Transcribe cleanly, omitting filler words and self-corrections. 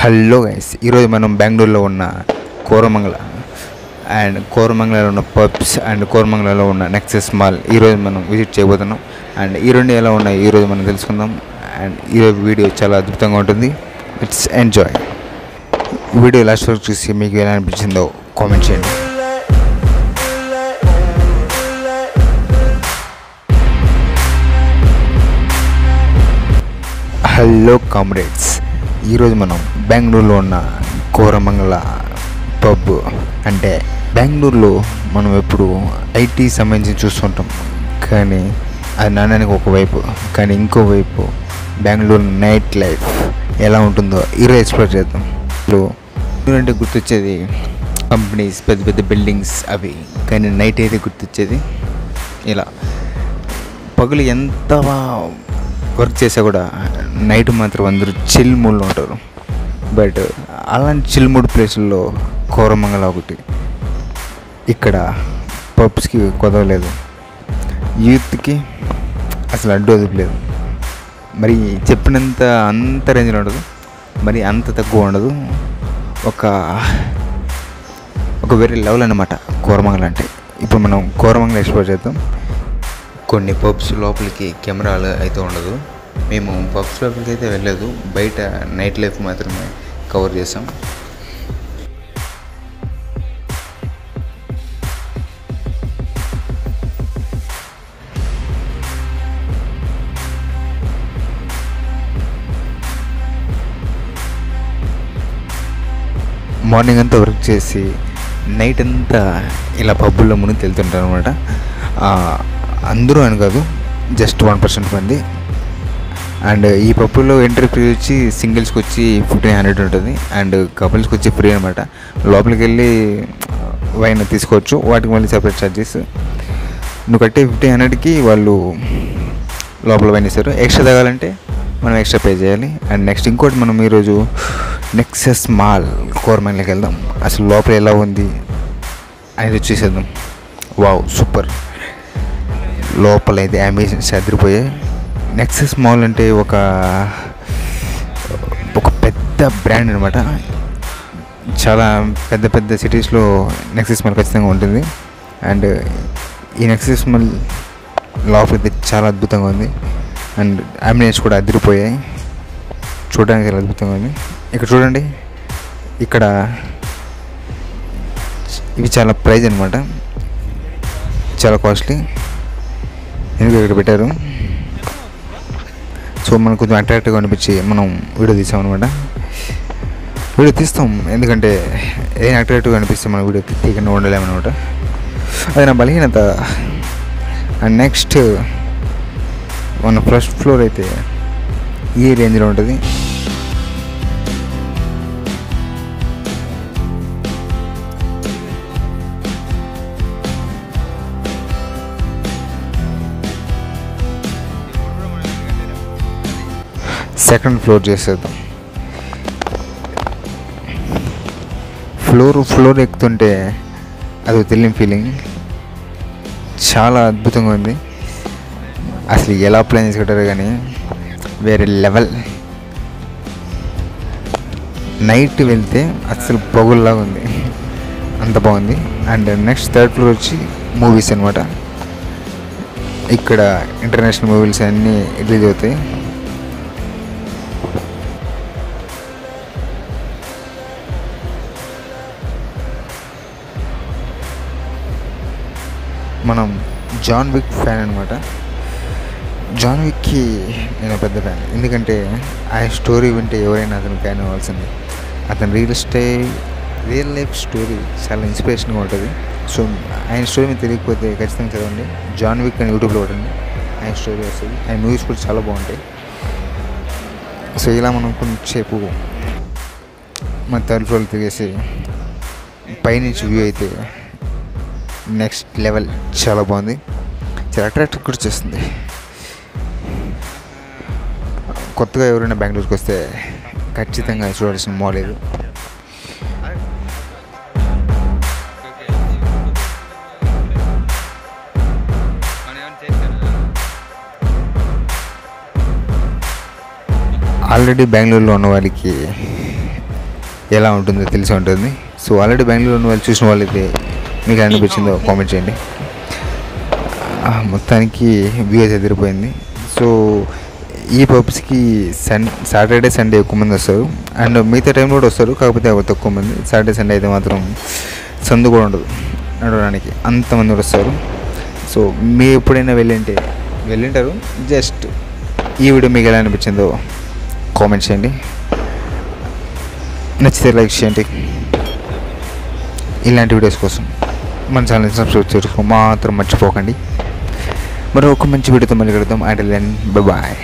Hello guys, ఈరోజు మనం బెంగళూరులో ఉన్న కోరమంగళ కోరమంగళలో ఉన్న పబ్స్ అండ్ కోరమంగళలో ఉన్న నెక్సెస్ మాల్ ఈరోజు మనం విజిట్ చేయబోతున్నాం. అండ్ ఈ రెండు ఎలా ఉన్నాయి ఈరోజు మనం తెలుసుకుందాం. అండ్ ఈరోజు వీడియో చాలా అద్భుతంగా ఉంటుంది. It's enjoy. వీడియో లాస్ట్ వరకు చూసి మీకు ఎలా అనిపించిందో కామెంట్ చేయండి. హలో కామ్రేడ్స్, ఈరోజు మనం బెంగళూరులో ఉన్న కోరమంగళ పబ్. అంటే బెంగళూరులో మనం ఎప్పుడు ఐటీ సంబంధించి చూస్తుంటాం, కానీ అది నాణ్యానికి ఒకవైపు, కానీ ఇంకోవైపు బెంగళూరు నైట్ లైఫ్ ఎలా ఉంటుందో ఈరోజు ఎక్స్ప్లోర్ చేద్దాం. ఇప్పుడు అంటే గుర్తొచ్చేది కంపెనీస్, పెద్ద పెద్ద బిల్డింగ్స్ అవి, కానీ నైట్ అయితే గుర్తొచ్చేది ఇలా. పగులు ఎంత వర్క్ చేసా కూడా నైట్ మాత్రం అందరూ చిల్ మూడ్లో ఉంటారు. బట్ అలాంటి చిల్ మూడ్ ప్లేసుల్లో కోరమంగళ ఒకటి. ఇక్కడ పబ్స్కి కుదవలేదు, యూత్కి అసలు అడ్డు వదిలేదు. మరి చెప్పినంత అంత రేంజ్లో ఉండదు, మరి అంత తక్కువ ఉండదు. ఒక వేరే లెవెల్ అన్నమాట కోరమంగళ అంటే. ఇప్పుడు మనం కోరమంగళ ఎక్స్ప్లోర్ చేద్దాం. కొన్ని పబ్స్ లోపలికి కెమెరాలు అయితే ఉండదు. మేము పబ్స్ లోపలికి అయితే వెళ్ళలేదు, బయట నైట్ లైఫ్ మాత్రమే కవర్ చేసాం. మార్నింగ్ అంతా వర్క్ చేసి నైట్ అంతా ఇలా పబ్బుల్లో మునిగి వెళ్తుంటారు అనమాట. అందరూ అని కాదు, జస్ట్ 1% మంది. అండ్ ఈ పబ్బులో ఎంట్రీ ఫీ వచ్చి సింగిల్స్కి వచ్చి 1500 ఉంటుంది, అండ్ కపుల్స్కి వచ్చి ఫ్రీ అనమాట. లోపలికి వెళ్ళి వైన్ తీసుకోవచ్చు, వాటికి మళ్ళీ సెపరేట్ ఛార్జెస్. నువ్వు కట్టే 1500కి వాళ్ళు లోపల వైన్ ఇస్తారు. ఎక్స్ట్రా తాగాలంటే మనం ఎక్స్ట్రా పే చేయాలి. అండ్ నెక్స్ట్ ఇంకోటి, మనం ఈరోజు నెక్సెస్ మాల్ కోరమంగళకి వెళ్దాం. అసలు లోపల ఎలా ఉంది అనేది చూసేద్దాం. Wow, super. లోపలైతే అంబిషన్స్ అదిరిపోయాయి. నెక్సెస్ మాల్ అంటే ఒక పెద్ద బ్రాండ్ అనమాట. చాలా పెద్ద పెద్ద సిటీస్లో నెక్సెస్ మాల్ ఖచ్చితంగా ఉంటుంది. అండ్ ఈ నెక్సెస్ మాల్ లోపలైతే చాలా అద్భుతంగా ఉంది. అండ్ అంబియన్స్ కూడా అదిరిపోయాయి, చూడడానికి చాలా అద్భుతంగా ఉంది. ఇక్కడ చూడండి, ఇక్కడ ఇవి చాలా ప్రైజ్ అనమాట, చాలా కాస్ట్లీ. ఎందుకు ఇక్కడ పెట్టారు. సో మనకు కొంచెం అట్రాక్టివ్గా అనిపించి మనం వీడియో తీసామన్నమాట. వీడియో తీస్తాం ఎందుకంటే ఏం అట్రాక్టివ్గా అనిపిస్తే మనం వీడియో తీయకుండా ఉండలేమన్నమాట. అది నా బలహీనత. అండ్ నెక్స్ట్ మన ఫస్ట్ ఫ్లోర్ అయితే ఈ రేంజ్లో ఉంటుంది. సెకండ్ ఫ్లోర్ చేసేద్దాం. ఫ్లోర్ ఎక్కుతుంటే అది తెలియని ఫీలింగ్, చాలా అద్భుతంగా ఉంది. అసలు ఎలా ప్లాన్ చేసుకుంటారు కానీ వేరే లెవెల్. నైట్ వెళ్తే అసలు పొగుల్లాగా ఉంది, అంత బాగుంది. అండ్ నెక్స్ట్ థర్డ్ ఫ్లోర్ వచ్చి మూవీస్ అనమాట. ఇక్కడ ఇంటర్నేషనల్ మూవీస్ అన్నీ రిలీజ్ అవుతాయి. మనం జాన్ విక్ ఫ్యాన్ అనమాట. జాన్ విక్కి నేను పెద్ద ఫ్యాన్, ఎందుకంటే ఆయన స్టోరీ వింటే ఎవరైనా అతను ఫ్యాన్ అవ్వాల్సిందే. అతని రియల్ లైఫ్ స్టోరీ చాలా ఇన్స్పిరేషన్గా ఉంటుంది. సో ఆయన స్టోరీ మీకు తెలియకపోతే ఖచ్చితంగా చదవండి. జాన్ విక్ అని యూట్యూబ్లో కొట్టండి, ఆయన స్టోరీ వస్తుంది. ఆయన మూవీస్ కూడా చాలా బాగుంటాయి. సో ఇలా మనం కొంచెంసేపు మన థర్డ్ ఫ్లోర్ తిరిగేసి పైనుంచి వ్యూ అయితే నెక్స్ట్ లెవెల్, చాలా బాగుంది, చాలా అట్రాక్టివ్ కూడా చేస్తుంది. కొత్తగా ఎవరైనా బెంగళూరుకి వస్తే ఖచ్చితంగా చూడాల్సిన మాల్ ఇది. ఆల్రెడీ బెంగళూరులో ఉన్న వాళ్ళకి ఎలా ఉంటుందో తెలిసి ఉంటుంది. సో ఆల్రెడీ బెంగళూరు వాళ్ళు చూసిన వాళ్ళైతే మీకు ఎలా అనిపించిందో కామెంట్ చేయండి. మొత్తానికి వ్యూ అయితే ఎదిరిపోయింది. సో ఈ పబ్స్కి సాటర్డే సండే ఎక్కువ మంది వస్తారు, అండ్ మిగతా టైంలో కూడా వస్తారు, కాకపోతే తక్కువ మంది. సాటర్డే సండే అయితే మాత్రం సందు కూడా ఉండదు నడవడానికి, అంతమంది కూడా వస్తారు. సో మీరు ఎప్పుడైనా వెళ్ళింటారు. జస్ట్ ఈ వీడియో మీకు ఎలా అనిపించిందో కామెంట్ చేయండి. నచ్చితే లైక్ చేయండి. ఇలాంటి వీడియోస్ కోసం మన ఛానల్ని సబ్స్క్రైబ్ చేసుకో మాత్రం మర్చిపోకండి. మరో ఒక మంచి వీడియోతో మళ్ళీ కలుద్దాం. Until then bye bye.